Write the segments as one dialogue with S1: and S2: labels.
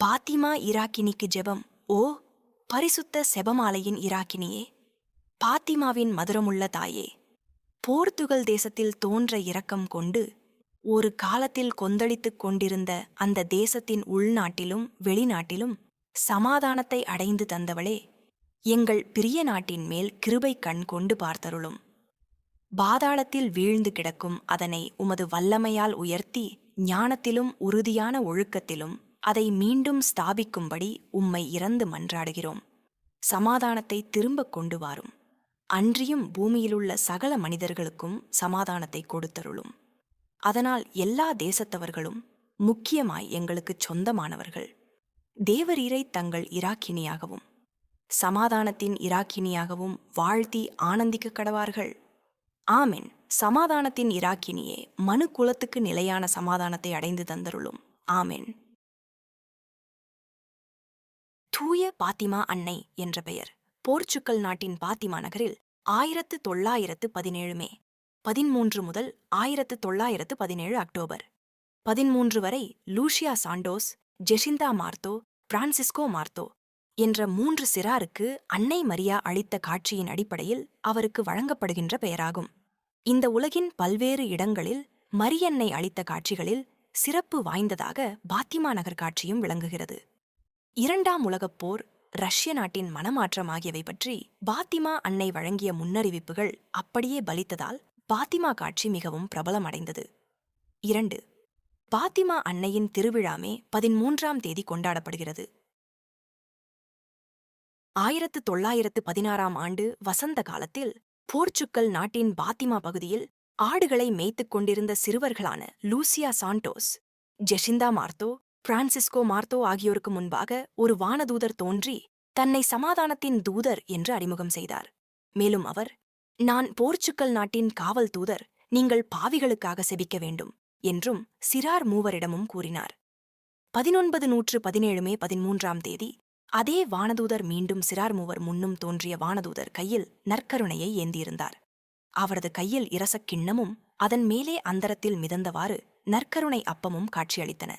S1: பாத்திமா இராக்கினிக்கு ஜெபம். ஓ பரிசுத்த செபமாலையின் இராக்கினியே, பாத்திமாவின் மதுரமுள்ள தாயே, போர்த்துகல் தேசத்தில் தோன்ற இரக்கம் கொண்டு ஒரு காலத்தில் கொந்தளித்துக் கொண்டிருந்த அந்த தேசத்தின் உள்நாட்டிலும் வெளிநாட்டிலும் சமாதானத்தை அடைந்து தந்தவளே, எங்கள் பிரிய நாட்டின் மேல் கிருபை கண் கொண்டு பார்த்தருளும். பாதாளத்தில் வீழ்ந்து கிடக்கும் அதனை உமது வல்லமையால் உயர்த்தி ஞானத்திலும் உறுதியான ஒழுக்கத்திலும் அதை மீண்டும் ஸ்தாபிக்கும்படி உம்மை இறந்து மன்றாடுகிறோம். சமாதானத்தை திரும்பக் கொண்டு வாரும். அன்றியும் பூமியிலுள்ள சகல மனிதர்களுக்கும் சமாதானத்தை கொடுத்தருளும். அதனால் எல்லா தேசத்தவர்களும், முக்கியமாய் எங்களுக்குச் சொந்தமானவர்கள், தேவரீரை தங்கள் இராக்கினியாகவும் சமாதானத்தின் இராக்கினியாகவும் வாழ்த்தி ஆனந்திக்க கடவார்கள். ஆமென். சமாதானத்தின் இராக்கினியே, மனு குலத்துக்கு நிலையான சமாதானத்தை அடைந்து தந்தருளும். ஆமென். தூய பாத்திமா அன்னை என்ற பெயர் போர்ச்சுக்கல் நாட்டின் பாத்திமா நகரில் 1917 மே 13 முதல் 1917 அக்டோபர் 13 வரை லூஷியா சாண்டோஸ், ஜெசிந்தா மார்த்தோ, பிரான்சிஸ்கோ மார்த்தோ என்ற 3 சிறாருக்கு அன்னை மரியா அளித்த காட்சியின் அடிப்படையில் அவருக்கு வழங்கப்படுகின்ற பெயராகும். இந்த உலகின் பல்வேறு இடங்களில் மரியன்னை அளித்த காட்சிகளில் சிறப்பு வாய்ந்ததாக பாத்திமா நகர் காட்சியும் விளங்குகிறது. 2ஆம் உலகப் போர், ரஷ்ய நாட்டின் மனமாற்றம் ஆகியவை பற்றி பாத்திமா அன்னை வழங்கிய முன்னறிவிப்புகள் அப்படியே பலித்ததால் பாத்திமா காட்சி மிகவும் பிரபலமடைந்தது. 2. பாத்திமா அன்னையின் திருவிழாமே 13ஆம் தேதி கொண்டாடப்படுகிறது. 1916ஆம் ஆண்டு வசந்த காலத்தில் போர்ச்சுக்கல் நாட்டின் பாத்திமா பகுதியில் ஆடுகளை மேய்த்துக் கொண்டிருந்த சிறுவர்களான லூசியா சாண்டோஸ், ஜெசிந்தா மார்த்தோ, பிரான்சிஸ்கோ மார்த்தோ ஆகியோருக்கு முன்பாக ஒரு வானதூதர் தோன்றி தன்னை சமாதானத்தின் தூதர் என்று அறிமுகம் செய்தார். மேலும் அவர், நான் போர்ச்சுக்கல் நாட்டின் காவல் தூதர், நீங்கள் பாவிகளுக்காக செபிக்க வேண்டும் என்றும் சிறார் மூவரிடமும் கூறினார். 1917 மே 13ஆம் தேதி அதே வானதூதர் மீண்டும் சிறார் மூவர் முன்னும் தோன்றிய வானதூதர் கையில் நற்கருணையை ஏந்தியிருந்தார். அவரது கையில் இரசக் கிண்ணமும் அதன் மேலே அந்தரத்தில் மிதந்தவாறு நற்கருணை அப்பமும் காட்சியளித்தன.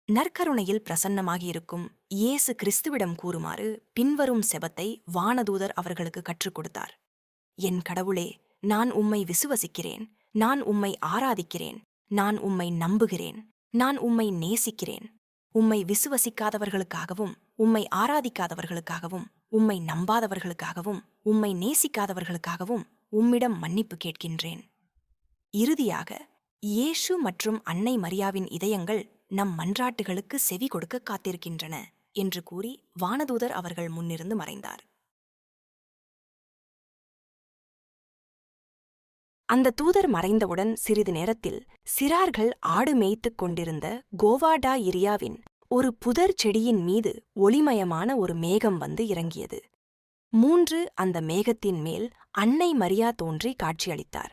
S1: நற்கருணையில் பிரசன்னமாகியிருக்கும் இயேசு கிறிஸ்துவிடம் கூறுமாறு பின்வரும் செபத்தை வானதூதர் அவர்களுக்கு கற்றுக் கொடுத்தார். என் கடவுளே, நான் உம்மை விசுவசிக்கிறேன், நான் உம்மை ஆராதிக்கிறேன், நான் உம்மை நம்புகிறேன், நான் உம்மை நேசிக்கிறேன். உம்மை விசுவசிக்காதவர்களுக்காகவும் உம்மை ஆராதிக்காதவர்களுக்காகவும் உம்மை நம்பாதவர்களுக்காகவும் உம்மை நேசிக்காதவர்களுக்காகவும் உம்மிடம் மன்னிப்பு கேட்கின்றேன். இறுதியாக, இயேசு மற்றும் அன்னை மரியாவின் இதயங்கள் நம் மன்றாட்டுகளுக்கு செவி கொடுக்க காத்திருக்கின்றன என்று கூறி வானதூதர் அவர்கள் முன்னிருந்து மறைந்தார். அந்த தூதர் மறைந்தவுடன் சிறிது நேரத்தில் சிறார்கள் ஆடு மேய்த்துக் கொண்டிருந்த கோவாடா இரியாவின் ஒரு புதர் செடியின் மீது ஒளிமயமான ஒரு மேகம் வந்து இறங்கியது. 3 அந்த மேகத்தின் மேல் அன்னை மரியா தோன்றி காட்சியளித்தார்.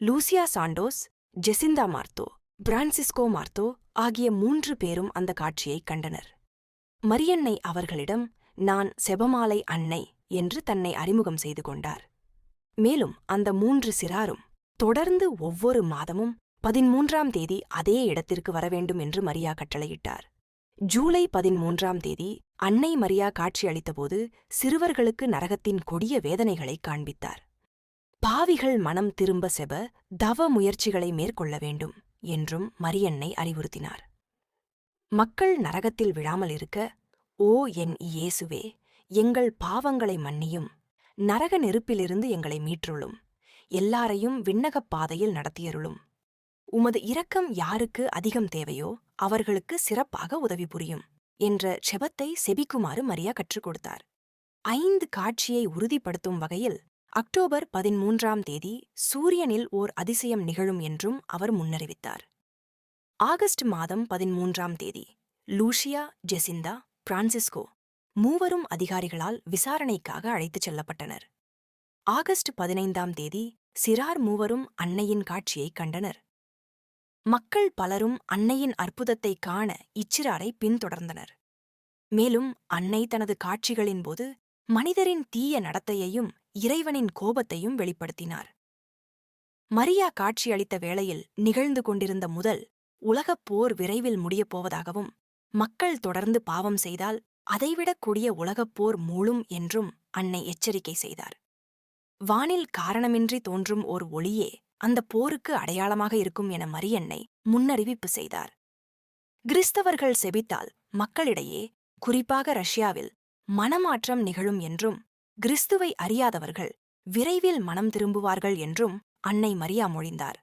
S1: லூசியா சாண்டோஸ், ஜெசிந்தா மார்த்தோ, பிரான்சிஸ்கோ மார்த்தோ ஆகிய 3 பேரும் அந்த காட்சியைக் கண்டனர். மரியன்னை அவர்களிடம், நான் செபமாலை அன்னை என்று தன்னை அறிமுகம் செய்து கொண்டார். மேலும் அந்த 3 சிறாரும் தொடர்ந்து ஒவ்வொரு மாதமும் 13ஆம் தேதி அதே இடத்திற்கு வரவேண்டும் என்று மரியா கட்டளையிட்டார். ஜூலை 13ஆம் தேதி அன்னை மரியா காட்சியளித்தபோது சிறுவர்களுக்கு நரகத்தின் கொடிய வேதனைகளைக் காண்பித்தார். பாவிகள் மனம் திரும்ப செப தவ முயற்சிகளை மேற்கொள்ள வேண்டும் என்றும் மரியன்னை அறிவுறுத்தினார். மக்கள் நரகத்தில் விழாமல் இருக்க, ஓ என் இயேசுவே, எங்கள் பாவங்களை மன்னியும், நரக நெருப்பிலிருந்து எங்களை மீட்டுள்ளும், எல்லாரையும் விண்ணகப் பாதையில் நடத்தியருளும். உமது இரக்கம் யாருக்கு அதிகம் தேவையோ அவர்களுக்கு சிறப்பாக உதவி புரியும் என்ற செபத்தை செபிக்குமாறு மரியா கற்றுக் கொடுத்தார். 5 காட்சியை உறுதிப்படுத்தும் வகையில் அக்டோபர் 13ஆம் தேதி சூரியனில் ஓர் அதிசயம் நிகழும் என்றும் அவர் முன்னறிவித்தார். ஆகஸ்ட் மாதம் 13ஆம் தேதி லூஷியா, ஜெசிந்தா, பிரான்சிஸ்கோ மூவரும் அதிகாரிகளால் விசாரணைக்காக அழைத்துச் செல்லப்பட்டனர். ஆகஸ்ட் 15ஆம் தேதி சிறார் மூவரும் அன்னையின் காட்சியைக் கண்டனர். மக்கள் பலரும் அன்னையின் அற்புதத்தைக் காண இச்சிறாரை பின்தொடர்ந்தனர். மேலும் அன்னை தனது காட்சிகளின் போது மனிதரின் தீய நடத்தையையும் இறைவனின் கோபத்தையும் வெளிப்படுத்தினார். மரியா காட்சியளித்த வேளையில் நிகழ்ந்து கொண்டிருந்த முதல் உலகப் போர் விரைவில் முடியப் போவதாகவும் மக்கள் தொடர்ந்து பாவம் செய்தால் அதைவிடக் கொடிய உலகப் போர் மூளும் என்றும் அன்னை எச்சரிக்கை செய்தார். வானில் காரணமின்றி தோன்றும் ஓர் ஒளியே அந்த போருக்கு அடையாளமாக இருக்கும் என மரியன்னை முன்னறிவிப்பு செய்தார். கிறிஸ்தவர்கள் செபித்தால் மக்களிடையே, குறிப்பாக ரஷ்யாவில், மனமாற்றம் நிகழும் என்றும், கிறிஸ்துவை அறியாதவர்கள் விரைவில் மனம் திரும்புவார்கள் என்றும் அன்னை மரியா மொழிந்தார்.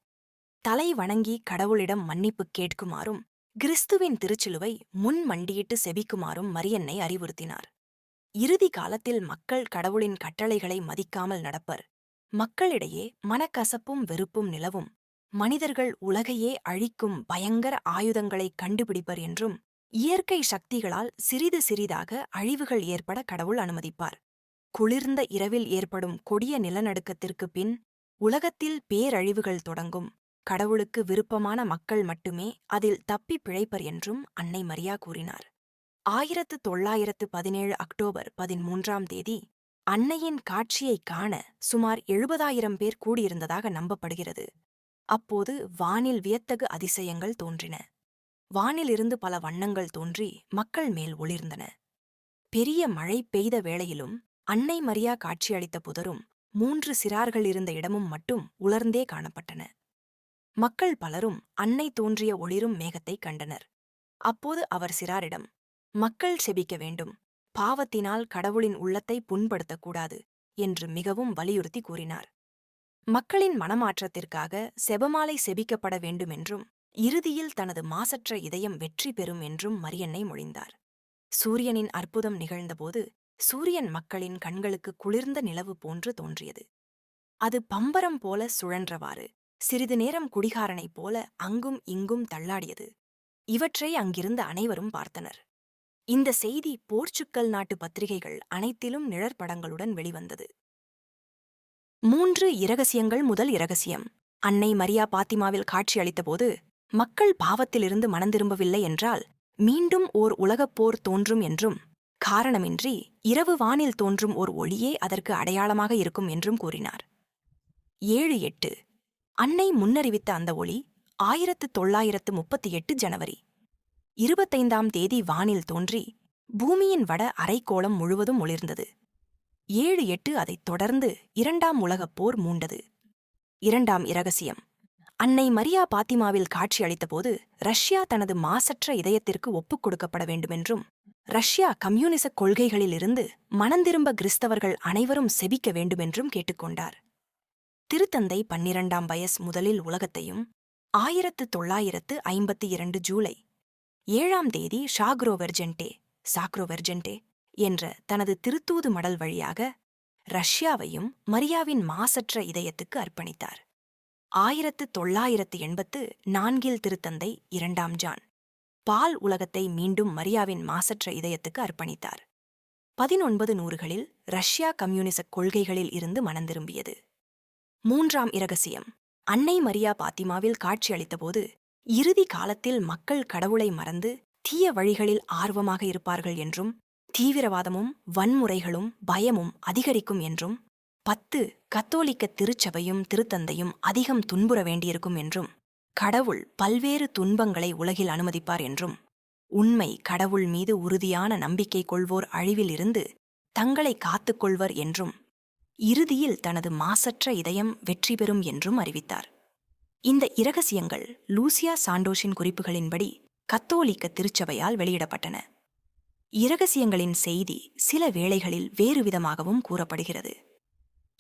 S1: தலை வணங்கி கடவுளிடம் மன்னிப்பு கேட்குமாறும், கிறிஸ்துவின் திருச்சிலுவை முன் மண்டியிட்டு செபிக்குமாறும் மரியன்னை அறிவுறுத்தினார். இறுதி காலத்தில் மக்கள் கடவுளின் கட்டளைகளை மதிக்காமல் நடப்பர். மக்களிடையே மனக்கசப்பும் வெறுப்பும் நிலவும். மனிதர்கள் உலகையே அழிக்கும் பயங்கர ஆயுதங்களைக் கண்டுபிடிப்பர் என்றும், இயற்கை சக்திகளால் சிறிது சிறிதாக அழிவுகள் ஏற்பட கடவுள் அனுமதிப்பார். குளிர்ந்த இரவில் ஏற்படும் கொடிய நிலநடுக்கத்திற்குப் பின் உலகத்தில் பேரழிவுகள் தொடங்கும். கடவுளுக்கு விருப்பமான மக்கள் மட்டுமே அதில் தப்பிப் பிழைப்பர் என்றும் அன்னை மரியா கூறினார். 1917 அக்டோபர் 13 அன்னையின் காட்சியைக் காண சுமார் 70,000 பேர் கூடியிருந்ததாக நம்பப்படுகிறது. அப்போது வானில் வியத்தகு அதிசயங்கள் தோன்றின. வானிலிருந்து பல வண்ணங்கள் தோன்றி மக்கள் மேல் ஒளிர்ந்தன. பெரிய மழை பெய்த வேளையிலும் அன்னை மரியா காட்சியளித்த புதரும் 3 சிறார்கள் இருந்த இடமும் மட்டும் உலர்ந்தே காணப்பட்டன. மக்கள் பலரும் அன்னை தோன்றிய ஒளிரும் மேகத்தைக் கண்டனர். அப்போது அவர் சிறாரிடம், மக்கள் செபிக்க வேண்டும், பாவத்தினால் கடவுளின் உள்ளத்தை புண்படுத்தக்கூடாது என்று மிகவும் வலியுறுத்தி கூறினார். மக்களின் மனமாற்றத்திற்காக செபமாலை செபிக்கப்பட வேண்டுமென்றும், இறுதியில் தனது மாசற்ற இதயம் வெற்றி பெறும் என்றும் மரியன்னை மொழிந்தார். சூரியனின் அற்புதம் நிகழ்ந்தபோது சூரியன் மக்களின் கண்களுக்கு குளிர்ந்த நிலவு போன்று தோன்றியது. அது பம்பரம் போல சுழன்றவாறு சிறிது நேரம் குடிகாரனைப் போல அங்கும் இங்கும் தள்ளாடியது. இவற்றை அங்கிருந்த அனைவரும் பார்த்தனர். இந்த செய்தி போர்ச்சுக்கல் நாட்டு பத்திரிகைகள் அனைத்திலும் நிழற்படங்களுடன் வெளிவந்தது. 3 இரகசியங்கள். முதல் இரகசியம், அன்னை மரியா பாத்திமாவில் காட்சியளித்தபோது மக்கள் பாவத்திலிருந்து மனந்திரும்பவில்லை என்றால் மீண்டும் ஓர் உலகப் போர் தோன்றும் என்றும், காரணமின்றி இரவு வானில் தோன்றும் ஓர் ஒளியே அதற்கு அடையாளமாக இருக்கும் என்றும் கூறினார். 7-8 அன்னை முன்னறிவித்த அந்த ஒளி 1938 ஜனவரி 25 வானில் தோன்றி பூமியின் வட அரைக்கோளம் முழுவதும் ஒளிர்ந்தது. 7-8 அதைத் தொடர்ந்து 2ஆம் உலகப் போர் மூண்டது. 2ஆம் இரகசியம், அன்னை மரியா பாத்திமாவில் காட்சியளித்தபோது ரஷ்யா தனது மாசற்ற இதயத்திற்கு ஒப்புக் கொடுக்கப்பட வேண்டுமென்றும், ரஷ்யா கம்யூனிச கொள்கைகளிலிருந்து மனந்திரும்ப கிறிஸ்தவர்கள் அனைவரும் செபிக்க வேண்டுமென்றும் கேட்டுக்கொண்டார். திருத்தந்தை 12ஆம் பயஸ் முதலில் உலகத்தையும் 1952 ஜூலை 7 சாக்ரோவெர்ஜென்டே என்ற தனது திருத்தூது மடல் வழியாக ரஷ்யாவையும் மரியாவின் மாசற்ற இதயத்துக்கு அர்ப்பணித்தார். 1984 திருத்தந்தை 2ஆம் ஜான் பால் உலகத்தை மீண்டும் மரியாவின் மாசற்ற இதயத்துக்கு அர்ப்பணித்தார். 1900களில் ரஷ்யா கம்யூனிச கொள்கைகளில் இருந்து மனந்திரும்பியது. 3ஆம் இரகசியம், அன்னை மரியா பாத்திமாவில் காட்சியளித்தபோது இறுதி காலத்தில் மக்கள் கடவுளை மறந்து தீய வழிகளில் ஆர்வமாக இருப்பார்கள் என்றும், தீவிரவாதமும் வன்முறைகளும் பயமும் அதிகரிக்கும் என்றும், 10 கத்தோலிக்க திருச்சபையும் திருத்தந்தையும் அதிகம் துன்புற வேண்டியிருக்கும் என்றும், கடவுள் பல்வேறு துன்பங்களை உலகில் அனுமதிப்பார் என்றும், உண்மை கடவுள் மீது உறுதியான நம்பிக்கை கொள்வோர் அழிவிலிருந்து தங்களை காத்துக்கொள்வர் என்றும், இறுதியில் தனது மாசற்ற இதயம் வெற்றி பெறும் என்றும் அறிவித்தார். இந்த இரகசியங்கள் லூசியா சாண்டோஸின் குறிப்புகளின்படி கத்தோலிக்க திருச்சபையால் வெளியிடப்பட்டன. இரகசியங்களின் செய்தி சில வேளைகளில் வேறு விதமாகவும் கூறப்படுகிறது.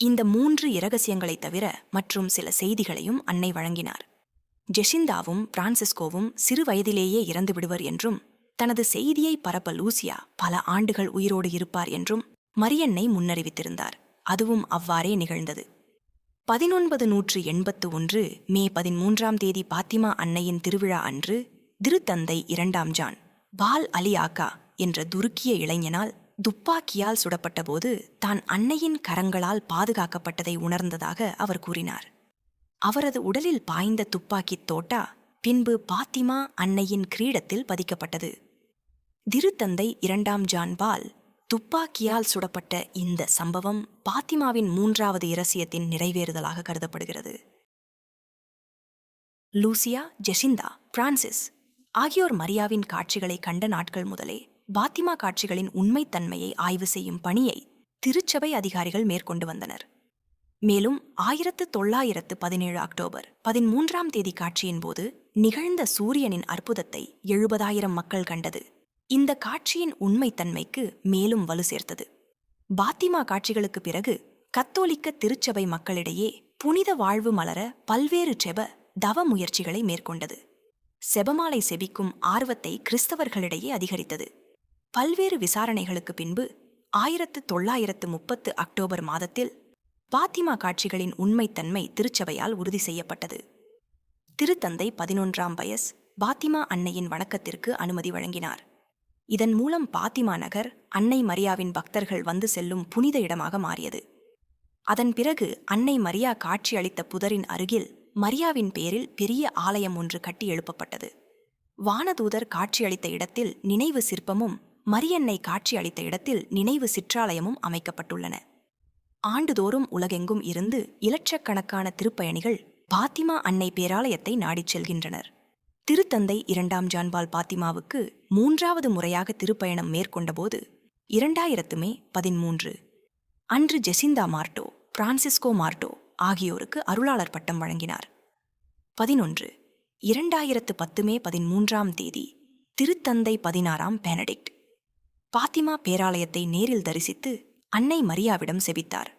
S1: இந்த 3 இரகசியங்களைத் தவிர மற்றும் சில செய்திகளையும் அன்னை வழங்கினார். ஜெசிந்தாவும் பிரான்சிஸ்கோவும் சிறு வயதிலேயே இறந்து விடுவர் என்றும், தனது செய்தியை பரப்ப லூசியா பல ஆண்டுகள் உயிரோடு இருப்பார் என்றும் மரியன்னை முன்னறிவித்திருந்தார். அதுவும் அவ்வாறே நிகழ்ந்தது. 1981 மே 13 பாத்திமா அன்னையின் திருவிழா அன்று திருத்தந்தை 2ஆம் ஜான் பால் அலி ஆக்கா என்ற துருக்கிய இளைஞனால் துப்பாக்கியால் சுடப்பட்டபோது தான் அன்னையின் கரங்களால் பாதுகாக்கப்பட்டதை உணர்ந்ததாக அவர் கூறினார். அவரது உடலில் பாய்ந்த துப்பாக்கித் தோட்டா பின்பு பாத்திமா அன்னையின் கிரீடத்தில் பதிக்கப்பட்டது. திருத்தந்தை 2ஆம் ஜான் பால் துப்பாக்கியால் சுடப்பட்ட இந்த சம்பவம் பாத்திமாவின் 3வது இரகசியத்தின் நிறைவேறுதலாக கருதப்படுகிறது. லூசியா, ஜெசிந்தா, பிரான்சிஸ் ஆகியோர் மரியாவின் காட்சிகளை கண்ட நாட்கள் முதலே பாத்திமா காட்சிகளின் உண்மைத்தன்மையை ஆய்வு செய்யும் பணியை திருச்சபை அதிகாரிகள் மேற்கொண்டு வந்தனர். மேலும் 1917 அக்டோபர் 13ஆம் தேதி காட்சியின் போது நிகழ்ந்த சூரியனின் அற்புதத்தை 70,000 மக்கள் கண்டது இந்த காட்சியின் உண்மைத்தன்மைக்கு மேலும் வலு சேர்த்தது. பாத்திமா காட்சிகளுக்கு பிறகு கத்தோலிக்க திருச்சபை மக்களிடையே புனித வாழ்வு மலர பல்வேறு செப தவ முயற்சிகளை மேற்கொண்டது. செபமாலை செபிக்கும் ஆர்வத்தை கிறிஸ்தவர்களிடையே அதிகரித்தது. பல்வேறு விசாரணைகளுக்கு பின்பு 1930 அக்டோபர் மாதத்தில் பாத்திமா காட்சிகளின் உண்மைத்தன்மை திருச்சபையால் உறுதி செய்யப்பட்டது. திருத்தந்தை 11ஆம் பயஸ் பாத்திமா அன்னையின் வணக்கத்திற்கு அனுமதி வழங்கினார். இதன் மூலம் பாத்திமா நகர் அன்னை மரியாவின் பக்தர்கள் வந்து செல்லும் புனித இடமாக மாறியது. அதன் பிறகு அன்னை மரியா காட்சி அளித்த புதரின் அருகில் மரியாவின் பேரில் பெரிய ஆலயம் ஒன்று கட்டி எழுப்பப்பட்டது. வானதூதர் காட்சியளித்த இடத்தில் நினைவு சிற்பமும் மரியன்னை காட்சி அளித்த இடத்தில் நினைவு சிற்றாலயமும் அமைக்கப்பட்டுள்ளன. ஆண்டுதோறும் உலகெங்கும் இருந்து இலட்சக்கணக்கான திருப்பயணிகள் பாத்திமா அன்னை பேராலயத்தை நாடிச் செல்கின்றனர். திருத்தந்தை 2ஆம் ஜான்பால் பாத்திமாவுக்கு 3வது முறையாக திருப்பயணம் மேற்கொண்டபோது 2000 மே 13 அன்று ஜெசிந்தா மார்டோ, பிரான்சிஸ்கோ மார்டோ ஆகியோருக்கு அருளாளர் பட்டம் வழங்கினார். 11 2010 மே 13ஆம் தேதி திருத்தந்தை 16ஆம் பெனடிக்ட் பாத்திமா பேராலயத்தை நேரில் தரிசித்து அன்னை மரியாவிடம் செபித்தார்.